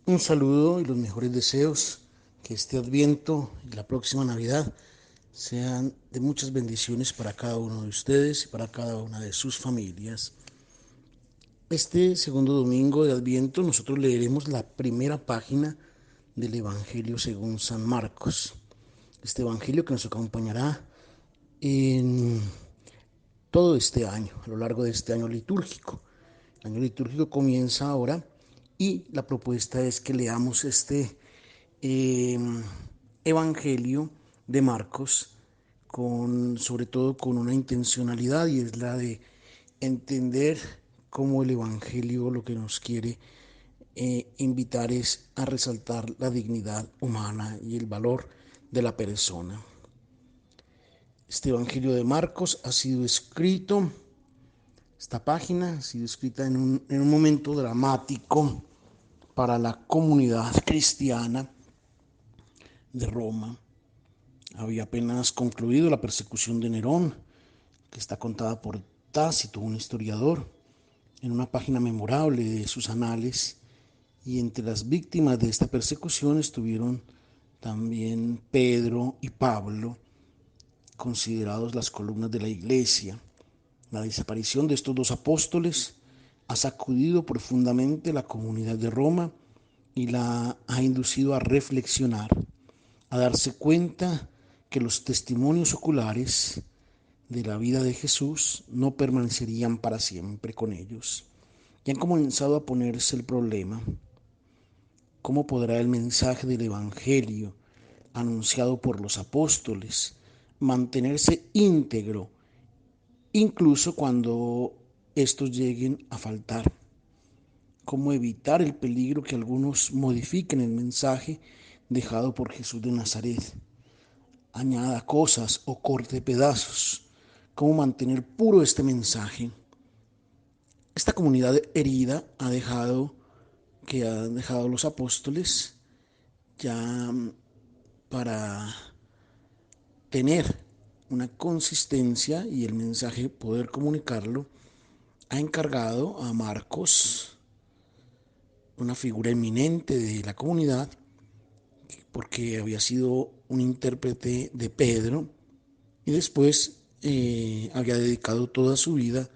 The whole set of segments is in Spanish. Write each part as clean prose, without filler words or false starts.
Un saludo y los mejores deseos. Que este Adviento y la próxima Navidad sean de muchas bendiciones para cada uno de ustedes y para cada una de sus familias. Este segundo domingo de Adviento nosotros leeremos la primera página del Evangelio según San Marcos. Este Evangelio que nos acompañará en todo este año, a lo largo de este año litúrgico. El año litúrgico comienza ahora y la propuesta es que leamos este eh, Evangelio de Marcos sobre todo con una intencionalidad, y es la de entender cómo el Evangelio lo que nos quiere invitar es a resaltar la dignidad humana y el valor de la persona. Este Evangelio de Marcos ha sido escrito, esta página ha sido escrita en un momento dramático para la comunidad cristiana de Roma. Había apenas concluido la persecución de Nerón, que está contada por Tácito, un historiador, en una página memorable de sus anales, y entre las víctimas de esta persecución estuvieron también Pedro y Pablo, considerados las columnas de la iglesia. La desaparición de estos dos apóstoles ha sacudido profundamente la comunidad de Roma y la ha inducido a reflexionar, a darse cuenta que los testimonios oculares de la vida de Jesús no permanecerían para siempre con ellos. Y han comenzado a ponerse el problema: ¿cómo podrá el mensaje del Evangelio anunciado por los apóstoles mantenerse íntegro, incluso cuando estos lleguen a faltar? ¿Cómo evitar el peligro que algunos modifiquen el mensaje dejado por Jesús de Nazaret, añada cosas o corte pedazos? ¿Cómo mantener puro este mensaje? Esta comunidad herida han dejado los apóstoles ya para tener una consistencia y el mensaje poder comunicarlo, ha encargado a Marcos, una figura eminente de la comunidad, porque había sido un intérprete de Pedro y después había dedicado toda su vida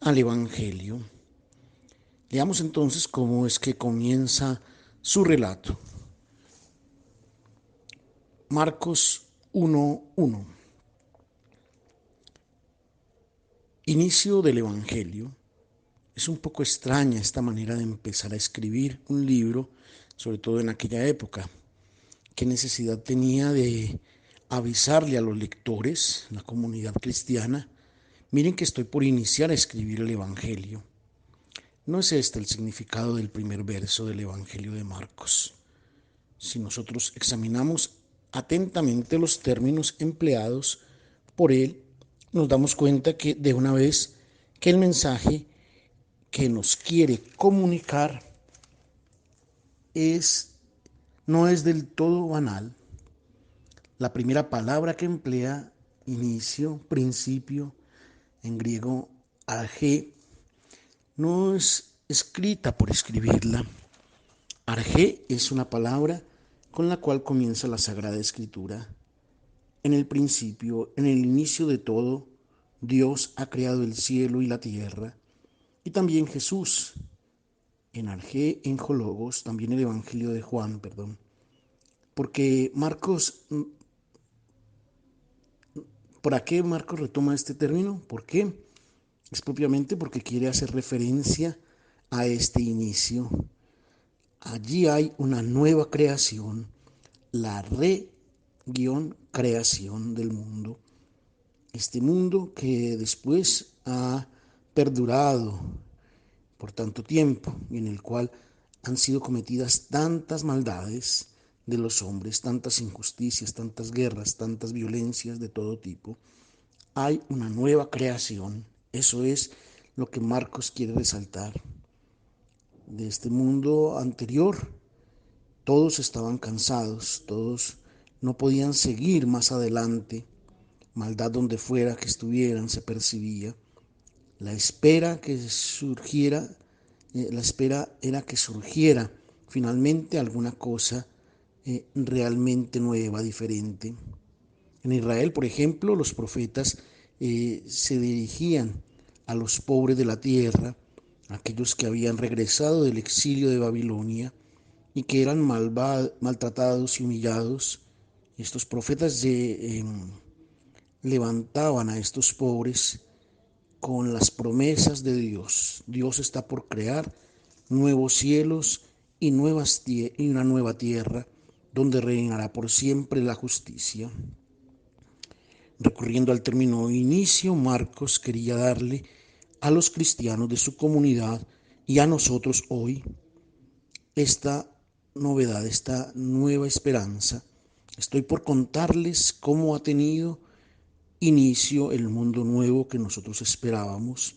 al Evangelio. Leamos entonces cómo es que comienza su relato. Marcos 1:1. Inicio del Evangelio. Es un poco extraña esta manera de empezar a escribir un libro, sobre todo en aquella época. ¿Qué necesidad tenía de avisarle a los lectores, la comunidad cristiana: miren que estoy por iniciar a escribir el Evangelio? No es este el significado del primer verso del Evangelio de Marcos. Si nosotros examinamos atentamente los términos empleados por él, nos damos cuenta que de una vez que el mensaje que nos quiere comunicar es, no es del todo banal. La primera palabra que emplea, inicio, principio, en griego arge, no es escrita por escribirla. Arge es una palabra con la cual comienza la Sagrada Escritura. En el principio, en el inicio de todo, Dios ha creado el cielo y la tierra. Y también Jesús, en Arge, en Jologos, también el Evangelio de Juan, Porque Marcos, ¿para qué Marcos retoma este término? ¿Por qué? Es propiamente porque quiere hacer referencia a este inicio. Allí hay una nueva creación, la creación del mundo. Este mundo que después ha perdurado por tanto tiempo y en el cual han sido cometidas tantas maldades de los hombres, tantas injusticias, tantas guerras, tantas violencias de todo tipo. Hay una nueva creación. Eso es lo que Marcos quiere resaltar. De este mundo anterior, todos estaban cansados, todos no podían seguir más adelante. Maldad donde fuera que estuvieran se percibía. La espera que surgiera, la espera era que surgiera finalmente alguna cosa realmente nueva, diferente. En Israel, por ejemplo, los profetas se dirigían a los pobres de la tierra, aquellos que habían regresado del exilio de Babilonia y que eran maltratados y humillados. Estos profetas levantaban a estos pobres con las promesas de Dios. Dios está por crear nuevos cielos y una nueva tierra donde reinará por siempre la justicia. Recurriendo al término inicio, Marcos quería darle a los cristianos de su comunidad y a nosotros hoy esta novedad, esta nueva esperanza. Estoy por contarles cómo ha tenido inicio el mundo nuevo que nosotros esperábamos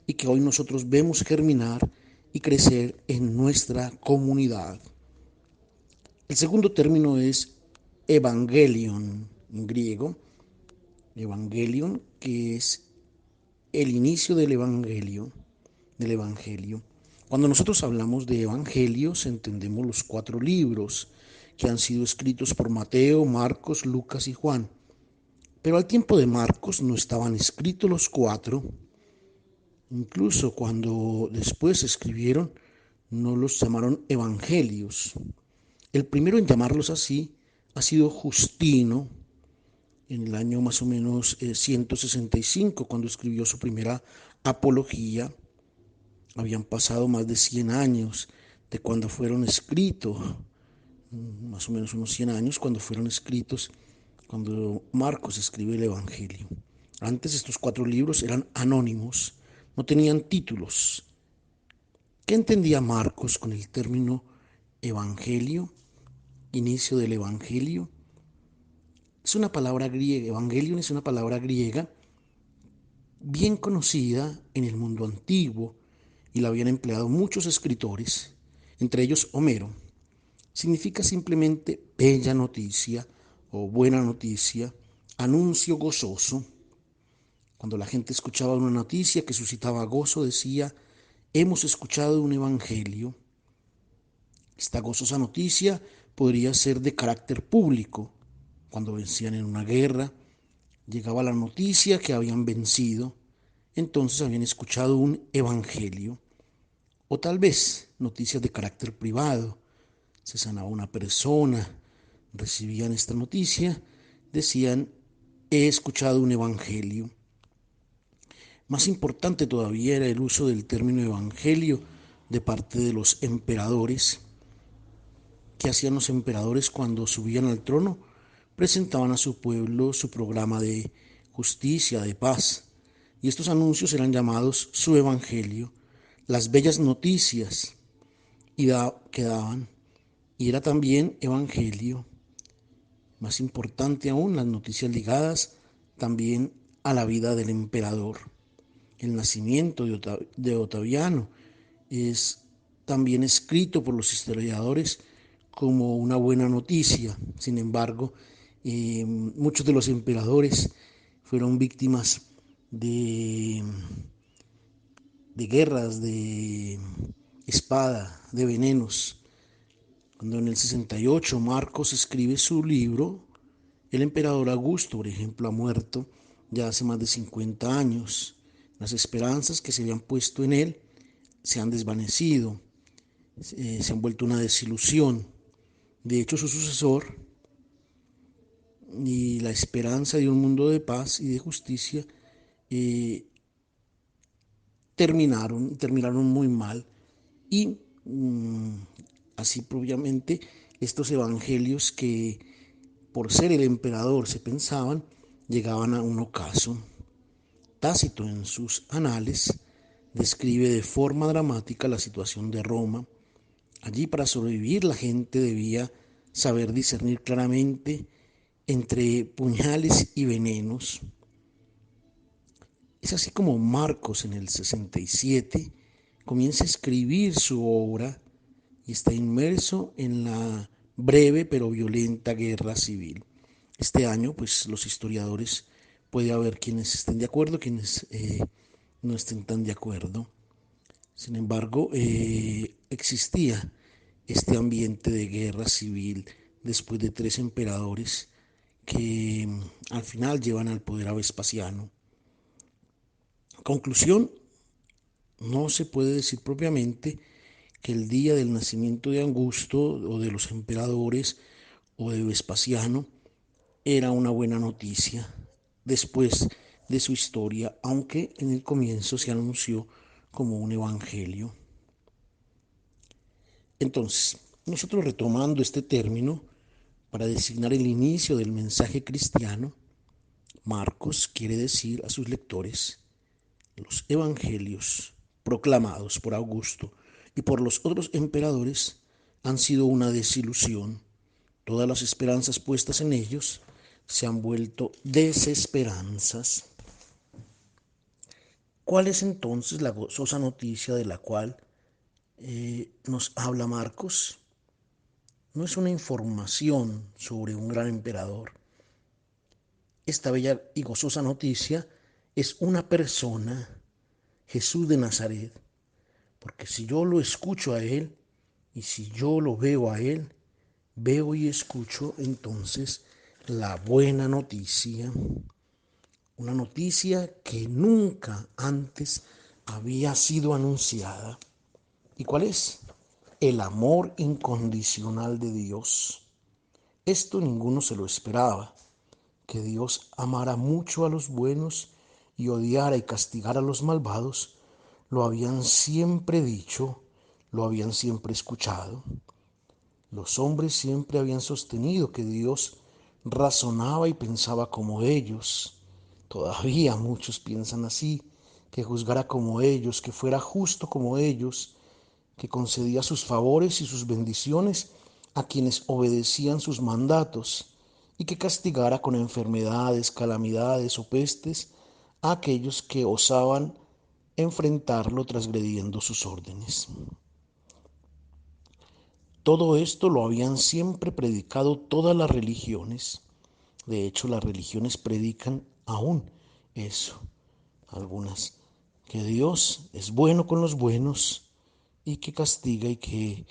y que hoy nosotros vemos germinar y crecer en nuestra comunidad. El segundo término es evangelion en griego, evangelion, que es el inicio del evangelio. Cuando nosotros hablamos de evangelios, entendemos los 4 libros que han sido escritos por Mateo, Marcos, Lucas y Juan. Pero al tiempo de Marcos no estaban escritos los 4. Incluso cuando después se escribieron, no los llamaron evangelios. El primero en llamarlos así ha sido Justino, en el año más o menos 165, cuando escribió su primera apología. Habían pasado más de 100 años de cuando fueron escritos, más o menos unos 100 años cuando fueron escritos, cuando Marcos escribe el Evangelio. Antes estos 4 libros eran anónimos, no tenían títulos. ¿Qué entendía Marcos con el término Evangelio, inicio del Evangelio? Es una palabra griega, Evangelion es una palabra griega bien conocida en el mundo antiguo y la habían empleado muchos escritores, entre ellos Homero. Significa simplemente bella noticia o buena noticia, anuncio gozoso. Cuando la gente escuchaba una noticia que suscitaba gozo, decía: hemos escuchado un evangelio. Esta gozosa noticia podría ser de carácter público. Cuando vencían en una guerra, llegaba la noticia que habían vencido, entonces habían escuchado un evangelio. O tal vez noticias de carácter privado. Se sanaba una persona, recibían esta noticia, decían: he escuchado un evangelio. Más importante todavía era el uso del término evangelio de parte de los emperadores. ¿Qué hacían los emperadores cuando subían al trono? Presentaban a su pueblo su programa de justicia, de paz. Y estos anuncios eran llamados su evangelio, las bellas noticias que daban. Y era también evangelio. Más importante aún, las noticias ligadas también a la vida del emperador. El nacimiento de Otaviano es también escrito por los historiadores como una buena noticia. Sin embargo, muchos de los emperadores fueron víctimas de, de guerras, de espada, de venenos. Cuando en el 68 Marcos escribe su libro, el emperador Augusto, por ejemplo, ha muerto ya hace más de 50 años. Las esperanzas que se habían puesto en él se han desvanecido, se han vuelto una desilusión. De hecho, su sucesor y la esperanza de un mundo de paz y de justicia eh, terminaron muy mal. Y así propiamente estos evangelios que por ser el emperador se pensaban, llegaban a un ocaso. Tácito en sus anales describe de forma dramática la situación de Roma. Allí, para sobrevivir, la gente debía saber discernir claramente entre puñales y venenos. Es así como Marcos en el 67 comienza a escribir su obra y está inmerso en la breve pero violenta guerra civil. Este año, pues los historiadores, puede haber quienes estén de acuerdo, quienes no estén tan de acuerdo. Sin embargo, existía este ambiente de guerra civil después de 3 emperadores que al final llevan al poder a Vespasiano. Conclusión, no se puede decir propiamente que el día del nacimiento de Augusto o de los emperadores o de Vespasiano era una buena noticia después de su historia, aunque en el comienzo se anunció como un evangelio. Entonces, nosotros retomando este término para designar el inicio del mensaje cristiano, Marcos quiere decir a sus lectores: los evangelios proclamados por Augusto y por los otros emperadores han sido una desilusión. Todas las esperanzas puestas en ellos se han vuelto desesperanzas. ¿Cuál es entonces la gozosa noticia de la cual nos habla Marcos? No es una información sobre un gran emperador. Esta bella y gozosa noticia es una persona, Jesús de Nazaret, porque si yo lo escucho a Él y si yo lo veo a Él, veo y escucho entonces la buena noticia, una noticia que nunca antes había sido anunciada. ¿Y cuál es? El amor incondicional de Dios. Esto ninguno se lo esperaba, que Dios amara mucho a los buenos y odiara y castigara a los malvados. Lo habían siempre dicho, lo habían siempre escuchado. Los hombres siempre habían sostenido que Dios razonaba y pensaba como ellos. Todavía muchos piensan así, que juzgara como ellos, que fuera justo como ellos, que concedía sus favores y sus bendiciones a quienes obedecían sus mandatos y que castigara con enfermedades, calamidades o pestes a aquellos que osaban enfrentarlo transgrediendo sus órdenes. Todo esto lo habían siempre predicado todas las religiones. De hecho, las religiones predican aún eso, algunas, que Dios es bueno con los buenos y que castiga y que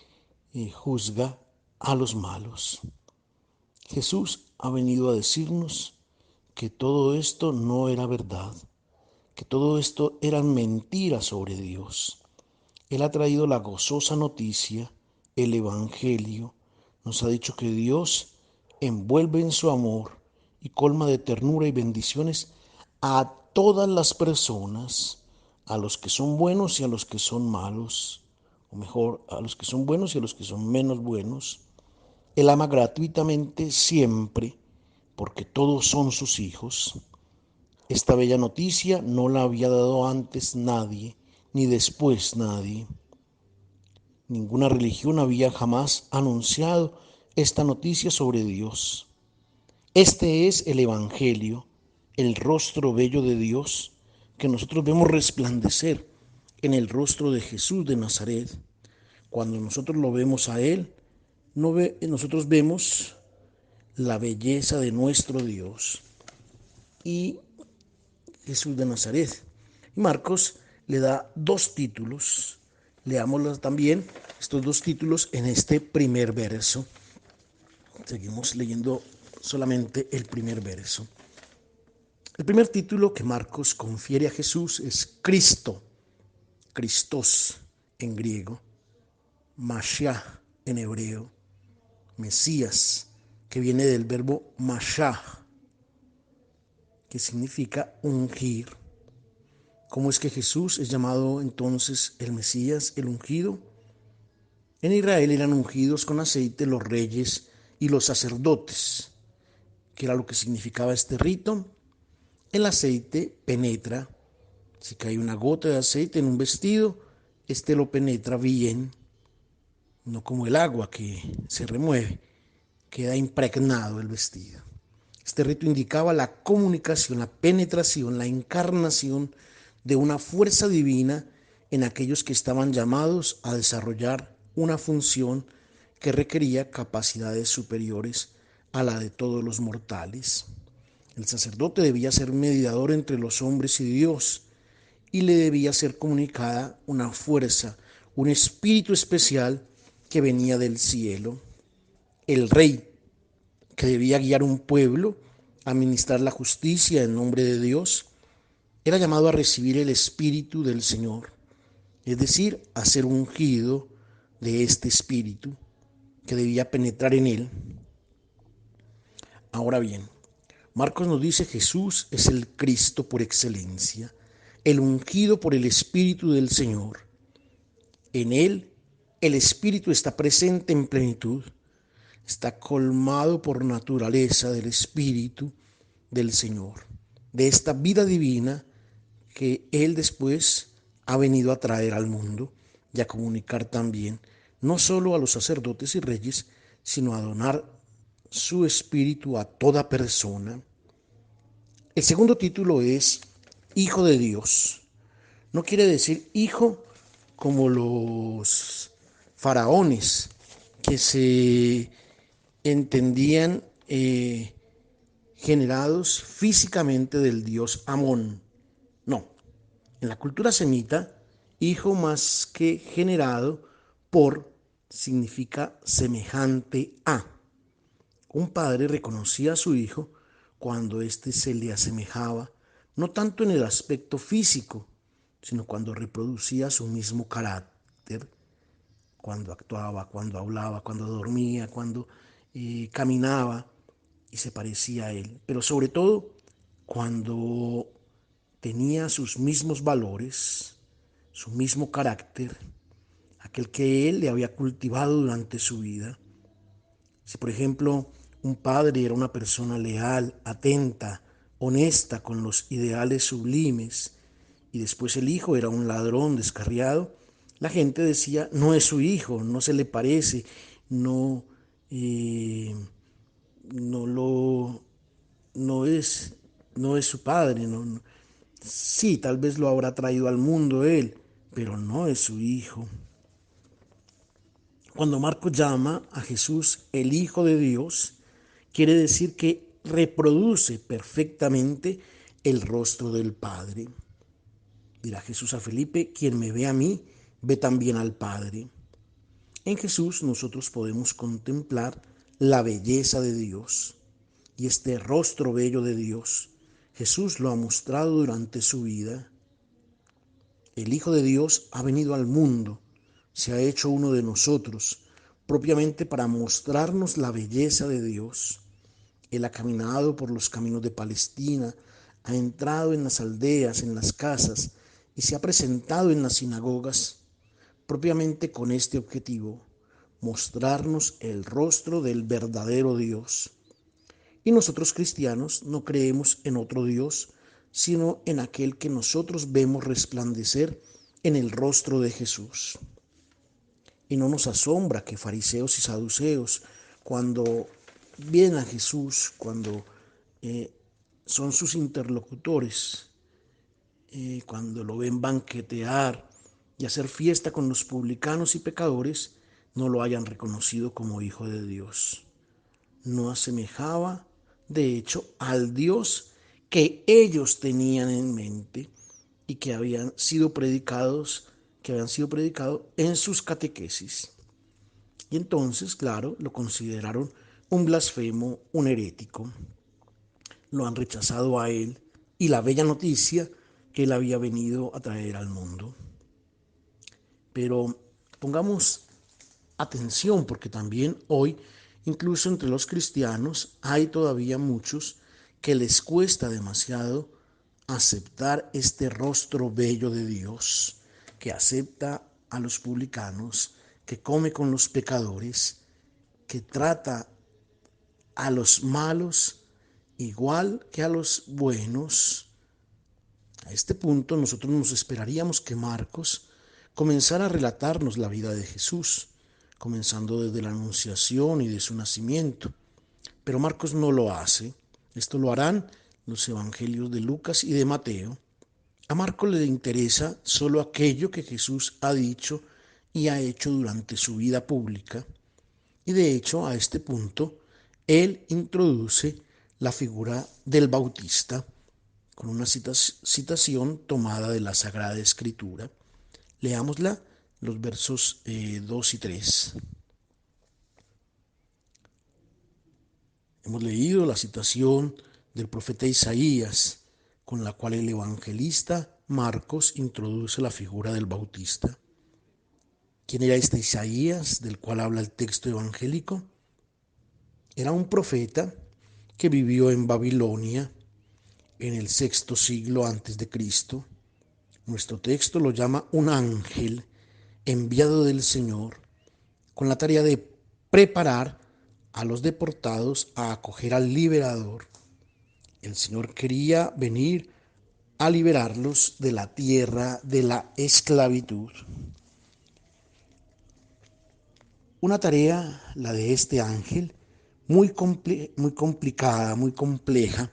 juzga a los malos. Jesús ha venido a decirnos que todo esto no era verdad, que todo esto eran mentiras sobre Dios. Él ha traído la gozosa noticia, el Evangelio. Nos ha dicho que Dios envuelve en su amor y colma de ternura y bendiciones a todas las personas, a los que son buenos y a los que son malos, o mejor, a los que son buenos y a los que son menos buenos. Él ama gratuitamente siempre, porque todos son sus hijos. Esta bella noticia no la había dado antes nadie, ni después nadie. Ninguna religión había jamás anunciado esta noticia sobre Dios. Este es el Evangelio, el rostro bello de Dios, que nosotros vemos resplandecer en el rostro de Jesús de Nazaret. Cuando nosotros lo vemos a Él, nosotros vemos la belleza de nuestro Dios y Jesús de Nazaret. Y Marcos le da 2 títulos. Leámoslos también, estos 2 títulos en este primer verso. Seguimos leyendo solamente el primer verso. El primer título que Marcos confiere a Jesús es Cristo, Christos en griego, Mashiach en hebreo, Mesías, que viene del verbo Mashah, que significa ungir. ¿Cómo es que Jesús es llamado entonces el Mesías, el ungido? En Israel eran ungidos con aceite los reyes y los sacerdotes. ¿Qué era lo que significaba este rito? El aceite penetra. Si cae una gota de aceite en un vestido, este lo penetra bien, no como el agua que se remueve, queda impregnado el vestido. Este rito indicaba la comunicación, la penetración, la encarnación de una fuerza divina en aquellos que estaban llamados a desarrollar una función que requería capacidades superiores a la de todos los mortales. El sacerdote debía ser mediador entre los hombres y Dios, y le debía ser comunicada una fuerza, un espíritu especial que venía del cielo, el rey que debía guiar un pueblo a administrar la justicia en nombre de Dios, era llamado a recibir el Espíritu del Señor, es decir, a ser ungido de este Espíritu que debía penetrar en él. Ahora bien, Marcos nos dice: Jesús es el Cristo por excelencia, el ungido por el Espíritu del Señor. En él el Espíritu está presente en plenitud, está colmado por naturaleza del Espíritu del Señor, de esta vida divina que Él después ha venido a traer al mundo y a comunicar también, no solo a los sacerdotes y reyes, sino a donar su espíritu a toda persona. El segundo título es Hijo de Dios. No quiere decir hijo como los faraones que se entendían generados físicamente del dios Amón. No, en la cultura semita, hijo más que generado por significa semejante a. Un padre reconocía a su hijo cuando éste se le asemejaba, no tanto en el aspecto físico, sino cuando reproducía su mismo carácter, cuando actuaba, cuando hablaba, cuando dormía, cuando caminaba y se parecía a él. Pero sobre todo, cuando tenía sus mismos valores, su mismo carácter, aquel que él le había cultivado durante su vida. Si, por ejemplo, un padre era una persona leal, atenta, honesta, con los ideales sublimes, y después el hijo era un ladrón descarriado, la gente decía: no es su hijo, no se le parece, no, eh, no lo, no es, no es su padre, no. Sí, tal vez lo habrá traído al mundo él, pero no es su hijo. Cuando Marcos llama a Jesús el Hijo de Dios, quiere decir que reproduce perfectamente el rostro del Padre. Dirá Jesús a Felipe: quien me ve a mí, ve también al Padre. En Jesús nosotros podemos contemplar la belleza de Dios y este rostro bello de Dios. Jesús lo ha mostrado durante su vida. El Hijo de Dios ha venido al mundo, se ha hecho uno de nosotros, propiamente para mostrarnos la belleza de Dios. Él ha caminado por los caminos de Palestina, ha entrado en las aldeas, en las casas, y se ha presentado en las sinagogas, propiamente con este objetivo: mostrarnos el rostro del verdadero Dios. Y nosotros cristianos no creemos en otro Dios, sino en aquel que nosotros vemos resplandecer en el rostro de Jesús. Y no nos asombra que fariseos y saduceos, cuando vienen a Jesús, cuando son sus interlocutores, cuando lo ven banquetear y hacer fiesta con los publicanos y pecadores, no lo hayan reconocido como Hijo de Dios. No asemejaba, de hecho, al Dios que ellos tenían en mente y que habían sido predicados, en sus catequesis. Y entonces, claro, lo consideraron un blasfemo, un herético. Lo han rechazado a él y la bella noticia que él había venido a traer al mundo. Pero pongamos atención, porque también hoy, incluso entre los cristianos, hay todavía muchos que les cuesta demasiado aceptar este rostro bello de Dios, que acepta a los publicanos, que come con los pecadores, que trata a los malos igual que a los buenos. A este punto nosotros nos esperaríamos que Marcos comenzara a relatarnos la vida de Jesús, comenzando desde la anunciación y de su nacimiento. Pero Marcos no lo hace. Esto lo harán los evangelios de Lucas y de Mateo. A Marcos le interesa solo aquello que Jesús ha dicho y ha hecho durante su vida pública. Y de hecho, a este punto, él introduce la figura del Bautista con una citación tomada de la Sagrada Escritura. Leámosla, los versos 2 y 3. Hemos leído la citación del profeta Isaías, con la cual el evangelista Marcos introduce la figura del Bautista. ¿Quién era este Isaías del cual habla el texto evangélico? Era un profeta que vivió en Babilonia en el sexto siglo antes de Cristo. Nuestro texto lo llama un ángel enviado del Señor con la tarea de preparar a los deportados a acoger al liberador. El Señor quería venir a liberarlos de la tierra de la esclavitud. Una tarea, la de este ángel, muy complicada, muy compleja,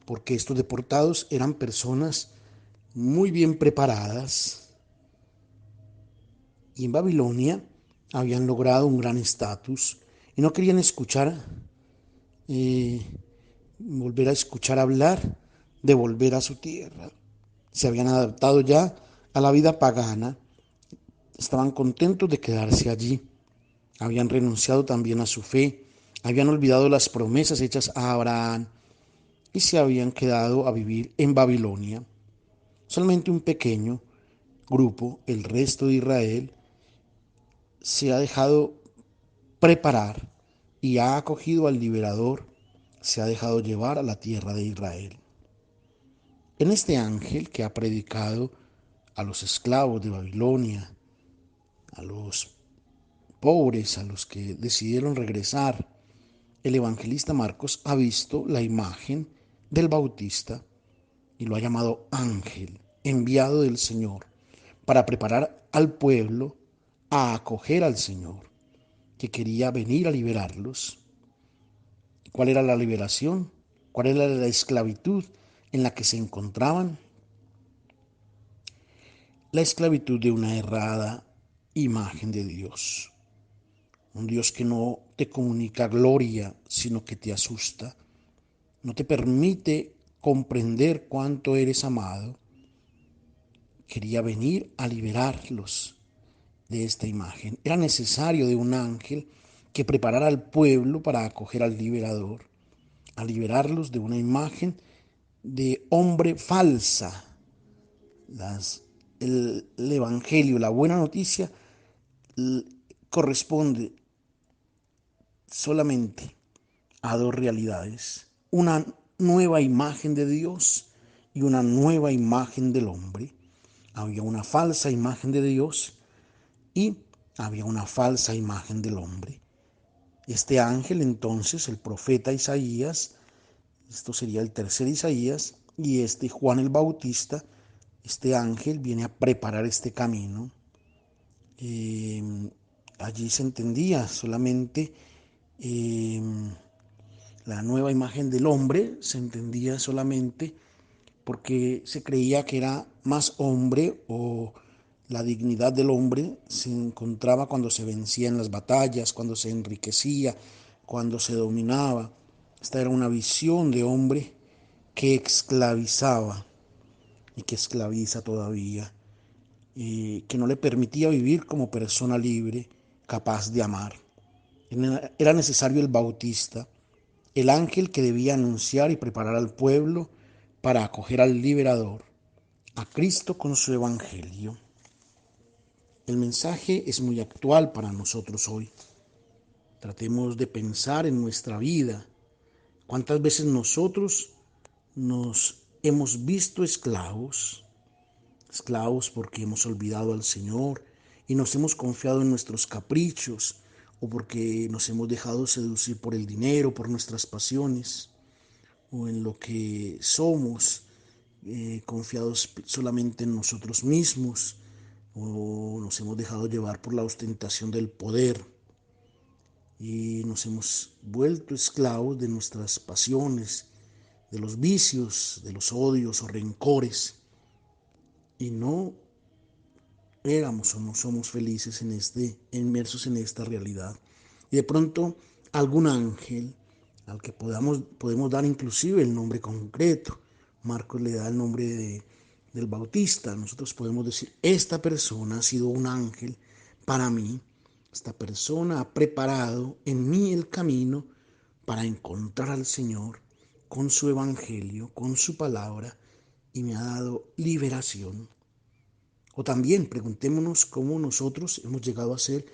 porque estos deportados eran personas muy bien preparadas y en Babilonia habían logrado un gran estatus y no querían eh, volver a escuchar hablar de volver a su tierra. Se habían adaptado ya a la vida pagana, estaban contentos de quedarse allí, habían renunciado también a su fe, habían olvidado las promesas hechas a Abraham y se habían quedado a vivir en Babilonia. Solamente un pequeño grupo, el resto de Israel, se ha dejado preparar y ha acogido al liberador, se ha dejado llevar a la tierra de Israel. En este ángel que ha predicado a los esclavos de Babilonia, a los pobres, a los que decidieron regresar, el evangelista Marcos ha visto la imagen del Bautista y lo ha llamado ángel, enviado del Señor, para preparar al pueblo a acoger al Señor, que quería venir a liberarlos. ¿Cuál era la liberación? ¿Cuál era la esclavitud en la que se encontraban? La esclavitud de una errada imagen de Dios. Un Dios que no te comunica gloria, sino que te asusta. No te permite comprender cuánto eres amado. Quería venir a liberarlos de esta imagen. Era necesario de un ángel que preparara al pueblo para acoger al liberador, a liberarlos de una imagen de hombre falsa. El evangelio, la buena noticia, corresponde solamente a dos realidades: una nueva imagen de Dios y una nueva imagen del hombre. Había una falsa imagen de Dios y había una falsa imagen del hombre. Este ángel, entonces, el profeta Isaías, esto sería el tercer Isaías, y este Juan el Bautista, este ángel viene a preparar este camino. Eh, Allí se entendía solamente eh, la nueva imagen del hombre, se entendía solamente porque se creía que era más hombre, o la dignidad del hombre se encontraba cuando se vencía en las batallas, cuando se enriquecía, cuando se dominaba. Esta era una visión de hombre que esclavizaba y que esclaviza todavía, que no le permitía vivir como persona libre, capaz de amar. Era necesario el Bautista, el ángel que debía anunciar y preparar al pueblo para acoger al liberador, a Cristo con su evangelio. El mensaje es muy actual para nosotros hoy. Tratemos de pensar en nuestra vida. ¿Cuántas veces nosotros nos hemos visto esclavos? Esclavos porque hemos olvidado al Señor y nos hemos confiado en nuestros caprichos, o porque nos hemos dejado seducir por el dinero, por nuestras pasiones, o en lo que somos, confiados solamente en nosotros mismos, o nos hemos dejado llevar por la ostentación del poder y nos hemos vuelto esclavos de nuestras pasiones, de los vicios, de los odios o rencores, y no éramos o no somos felices inmersos en esta realidad. Y de pronto algún ángel al que podemos dar inclusive el nombre concreto. Marcos le da el nombre del Bautista. Nosotros podemos decir: esta persona ha sido un ángel para mí. Esta persona ha preparado en mí el camino para encontrar al Señor con su evangelio, con su palabra, y me ha dado liberación. O también preguntémonos cómo nosotros hemos llegado a ser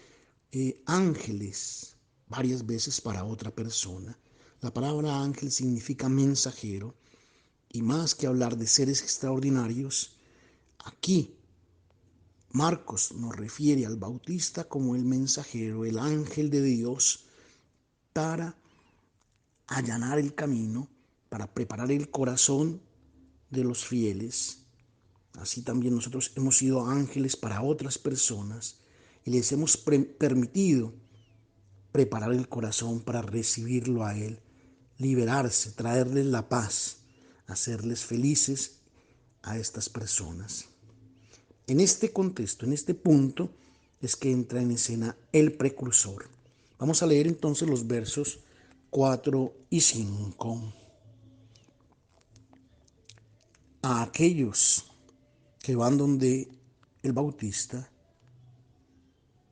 ángeles varias veces para otra persona. La palabra ángel significa mensajero, y más que hablar de seres extraordinarios, aquí Marcos nos refiere al Bautista como el mensajero, el ángel de Dios, para allanar el camino, para preparar el corazón de los fieles. Así también nosotros hemos sido ángeles para otras personas y les hemos permitido preparar el corazón para recibirlo a Él, liberarse, traerles la paz, hacerles felices a estas personas. En este contexto, en este punto, es que entra en escena el precursor. Vamos a leer entonces los versos 4 y 5. A aquellos que van donde el Bautista,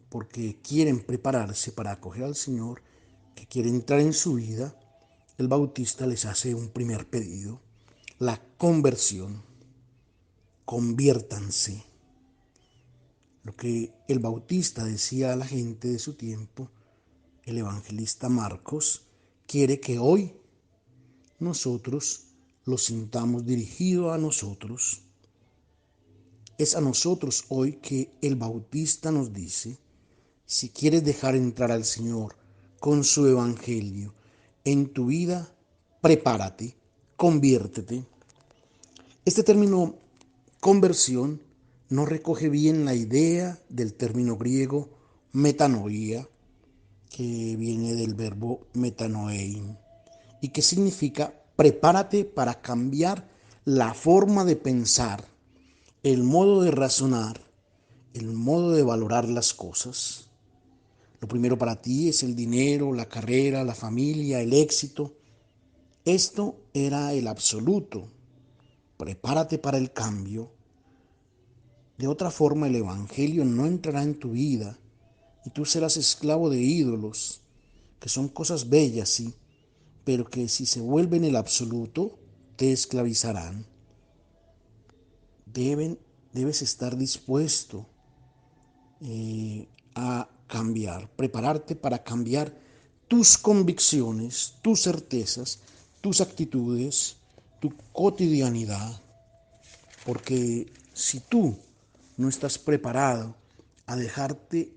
porque quieren prepararse para acoger al Señor, que quieren entrar en su vida, el Bautista les hace un primer pedido: la conversión. Conviértanse. Lo que el Bautista decía a la gente de su tiempo, el evangelista Marcos quiere que hoy nosotros lo sintamos dirigido a nosotros. Es a nosotros hoy que el Bautista nos dice: si quieres dejar entrar al Señor con su evangelio en tu vida, prepárate, conviértete. Este término conversión no recoge bien la idea del término griego metanoia, que viene del verbo metanoein, y que significa prepárate para cambiar la forma de pensar, el modo de razonar, el modo de valorar las cosas. Lo primero para ti es el dinero, la carrera, la familia, el éxito. Esto era el absoluto. Prepárate para el cambio. De otra forma, el Evangelio no entrará en tu vida y tú serás esclavo de ídolos, que son cosas bellas, sí, pero que si se vuelven el absoluto, te esclavizarán. Debes estar dispuesto a cambiar, prepararte para cambiar tus convicciones, tus certezas, tus actitudes, tu cotidianidad. Porque si tú no estás preparado a dejarte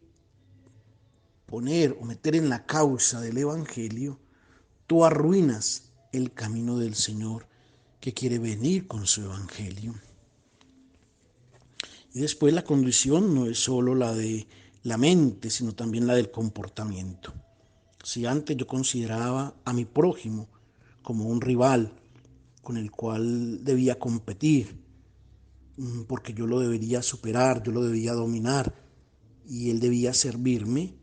poner o meter en la causa del Evangelio, tú arruinas el camino del Señor que quiere venir con su Evangelio. Y después la condición no es solo la de la mente, sino también la del comportamiento. Si antes yo consideraba a mi prójimo como un rival con el cual debía competir, porque yo lo debería superar, yo lo debía dominar y él debía servirme,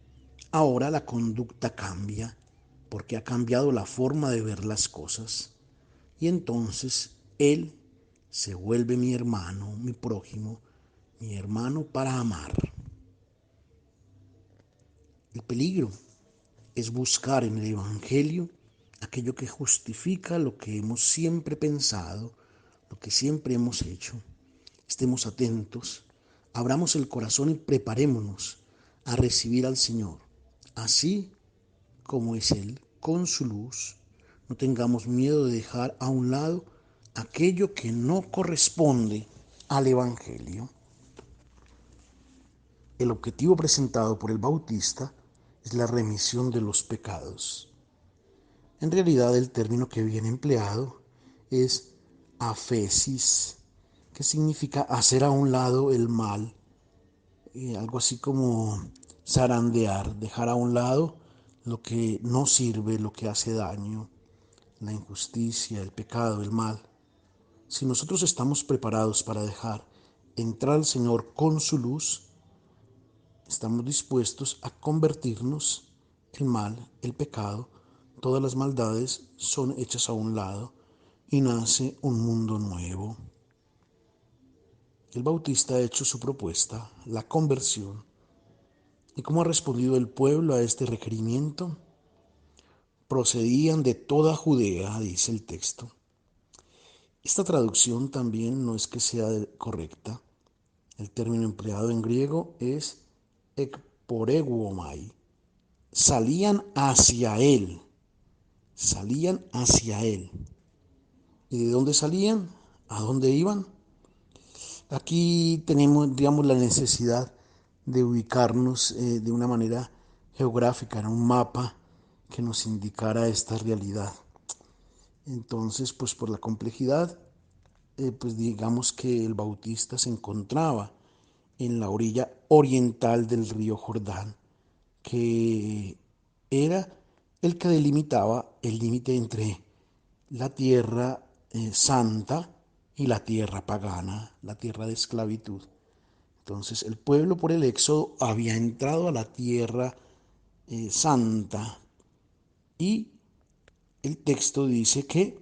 ahora la conducta cambia, porque ha cambiado la forma de ver las cosas. Y entonces él se vuelve mi hermano, mi prójimo, mi hermano para amar. El peligro es buscar en el Evangelio aquello que justifica lo que hemos siempre pensado, lo que siempre hemos hecho. Estemos atentos, abramos el corazón y preparémonos a recibir al Señor, así como es Él, con su luz. No tengamos miedo de dejar a un lado aquello que no corresponde al Evangelio. El objetivo presentado por el Bautista es la remisión de los pecados. En realidad el término que viene empleado es afesis, que significa hacer a un lado el mal, algo así como zarandear, dejar a un lado lo que no sirve, lo que hace daño, la injusticia, el pecado, el mal. Si nosotros estamos preparados para dejar entrar al Señor con su luz, estamos dispuestos a convertirnos. El mal, el pecado, todas las maldades son hechas a un lado y nace un mundo nuevo. El Bautista ha hecho su propuesta, la conversión. ¿Y cómo ha respondido el pueblo a este requerimiento? procedían de toda Judea, dice el texto. Esta traducción también no es que sea correcta. El término empleado en griego es ekporeuomai. Salían hacia él. ¿Y de dónde salían? ¿A dónde iban? Aquí tenemos, digamos, la necesidad de ubicarnos de una manera geográfica, en un mapa que nos indicara esta realidad. Entonces, pues por la complejidad, pues digamos que el Bautista se encontraba en la orilla oriental del río Jordán, que era el que delimitaba el límite entre la tierra santa y la tierra pagana, la tierra de esclavitud. Entonces el pueblo por el éxodo había entrado a la tierra santa y el texto dice que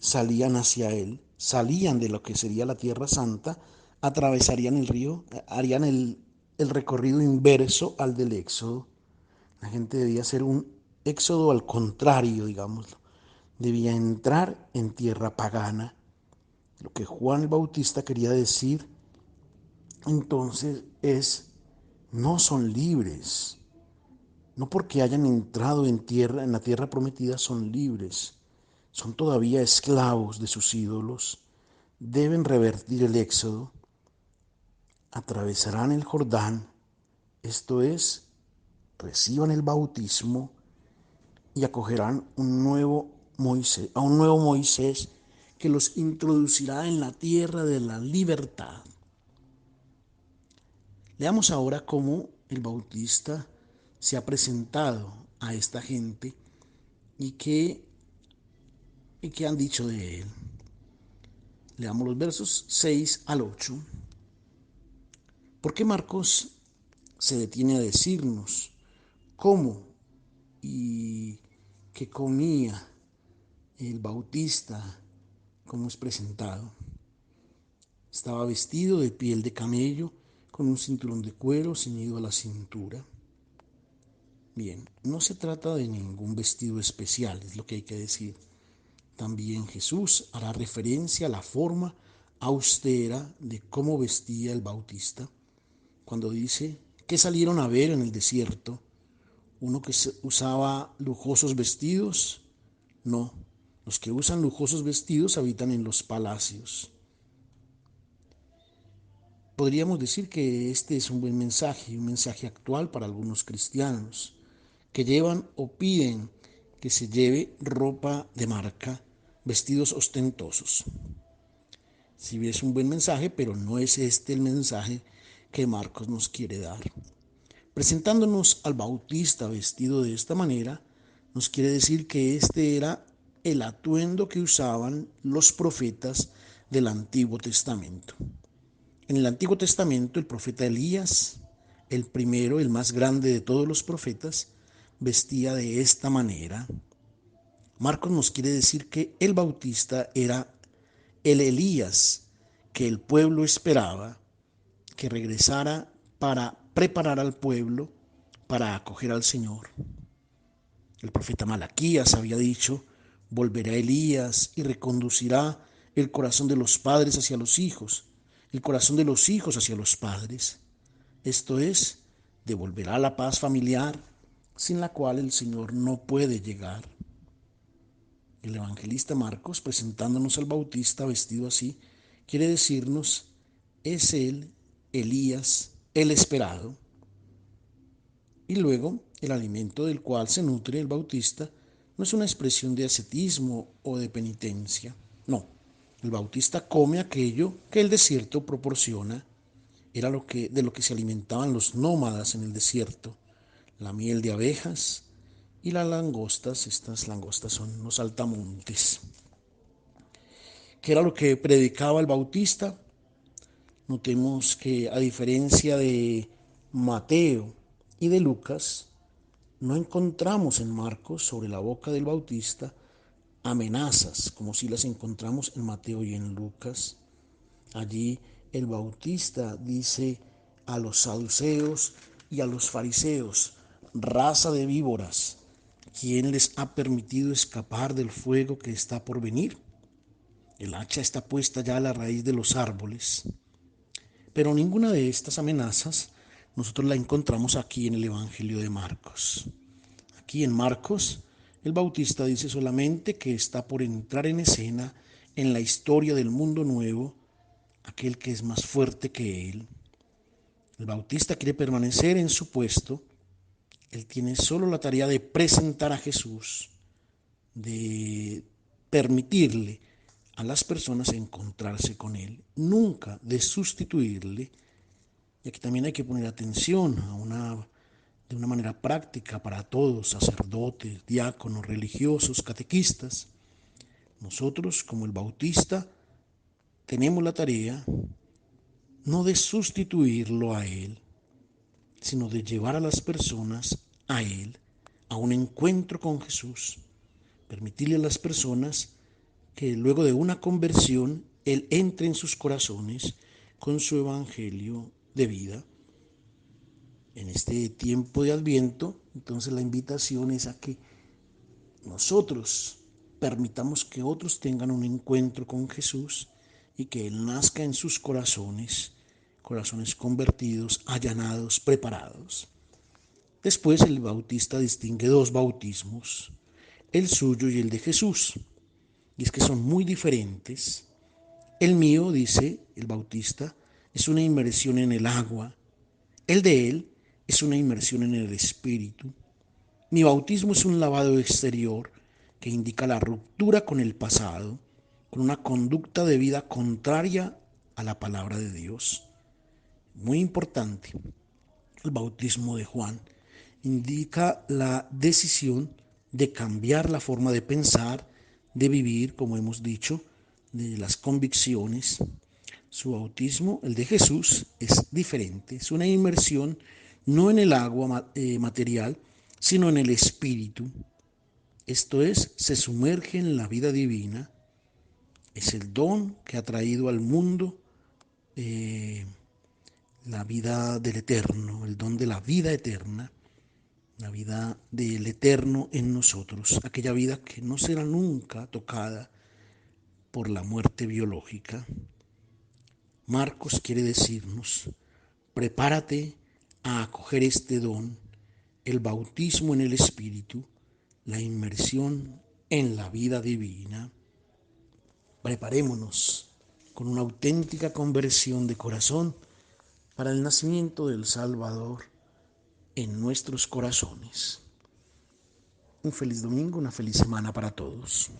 salían hacia él, salían de lo que sería la tierra santa, atravesarían el río, harían el recorrido inverso al del éxodo. La gente debía hacer un éxodo al contrario, digámoslo. Debía entrar en tierra pagana. Lo que Juan el Bautista quería decir entonces es, no son libres. No porque hayan entrado en la tierra prometida son libres. Son todavía esclavos de sus ídolos. Deben revertir el éxodo. Atravesarán el Jordán. Esto es, reciban el bautismo y acogerán a un nuevo Moisés que los introducirá en la tierra de la libertad. Leamos ahora cómo el Bautista se ha presentado a esta gente y qué han dicho de él. Leamos los versos 6 al 8. ¿Por qué Marcos se detiene a decirnos cómo y qué comía el Bautista, cómo es presentado? Estaba vestido de piel de camello, con un cinturón de cuero ceñido a la cintura. Bien, no se trata de ningún vestido especial, es lo que hay que decir. También Jesús hará referencia a la forma austera de cómo vestía el Bautista, cuando dice que salieron a ver en el desierto, uno que usaba lujosos vestidos. No, los que usan lujosos vestidos habitan en los palacios. Podríamos decir que este es un buen mensaje, un mensaje actual para algunos cristianos que llevan o piden que se lleve ropa de marca, vestidos ostentosos. Si bien es un buen mensaje, pero no es este el mensaje que Marcos nos quiere dar. Presentándonos al Bautista vestido de esta manera, nos quiere decir que este era el atuendo que usaban los profetas del Antiguo Testamento. En el Antiguo Testamento, el profeta Elías, el primero, el más grande de todos los profetas, vestía de esta manera. Marcos nos quiere decir que el Bautista era el Elías que el pueblo esperaba que regresara para preparar al pueblo para acoger al Señor. El profeta Malaquías había dicho: volverá Elías y reconducirá el corazón de los padres hacia los hijos, el corazón de los hijos hacia los padres. Esto es, devolverá la paz familiar sin la cual el Señor no puede llegar. El evangelista Marcos, presentándonos al Bautista vestido así, quiere decirnos: es él, Elías, el esperado. Y luego, el alimento del cual se nutre el Bautista no es una expresión de ascetismo o de penitencia. No, el Bautista come aquello que el desierto proporciona. Era de lo que se alimentaban los nómadas en el desierto: la miel de abejas y las langostas. Estas langostas son los saltamontes. ¿Qué era lo que predicaba el Bautista? Notemos que, a diferencia de Mateo y de Lucas, no encontramos en Marcos, sobre la boca del Bautista, amenazas como si las encontramos en Mateo y en Lucas. Allí el Bautista dice a los saduceos y a los fariseos: raza de víboras, ¿Quién les ha permitido escapar del fuego que está por venir? El hacha está puesta ya a la raíz de los árboles. Pero ninguna de estas amenazas nosotros la encontramos aquí en el Evangelio de Marcos. Aquí en Marcos, el Bautista dice solamente que está por entrar en escena en la historia del mundo nuevo, aquel que es más fuerte que él. El Bautista quiere permanecer en su puesto. Él tiene solo la tarea de presentar a Jesús, de permitirle a las personas encontrarse con él, nunca de sustituirle. Y aquí también hay que poner atención de una manera práctica para todos, sacerdotes, diáconos, religiosos, catequistas. Nosotros, como el Bautista, tenemos la tarea no de sustituirlo a él, sino de llevar a las personas a él, a un encuentro con Jesús. Permitirle a las personas que luego de una conversión, él entre en sus corazones con su evangelio de vida. En este tiempo de Adviento, entonces la invitación es a que nosotros permitamos que otros tengan un encuentro con Jesús y que Él nazca en sus corazones, corazones convertidos, allanados, preparados. Después el Bautista distingue dos bautismos, el suyo y el de Jesús, y es que son muy diferentes. El mío, dice el Bautista, es una inmersión en el agua, el de él es una inmersión en el Espíritu. Mi bautismo es un lavado exterior que indica la ruptura con el pasado, con una conducta de vida contraria a la palabra de Dios. Muy importante, el bautismo de Juan indica la decisión de cambiar la forma de pensar, de vivir, como hemos dicho, de las convicciones. Su bautismo, el de Jesús, es diferente. Es una inmersión no en el agua material, sino en el Espíritu. Esto es, se sumerge en la vida divina. Es el don que ha traído al mundo la vida del Eterno, el don de la vida eterna, la vida del Eterno en nosotros, aquella vida que no será nunca tocada por la muerte biológica. Marcos quiere decirnos, prepárate a acoger este don, el bautismo en el Espíritu, la inmersión en la vida divina. Preparémonos con una auténtica conversión de corazón para el nacimiento del Salvador en nuestros corazones. Un feliz domingo, una feliz semana para todos.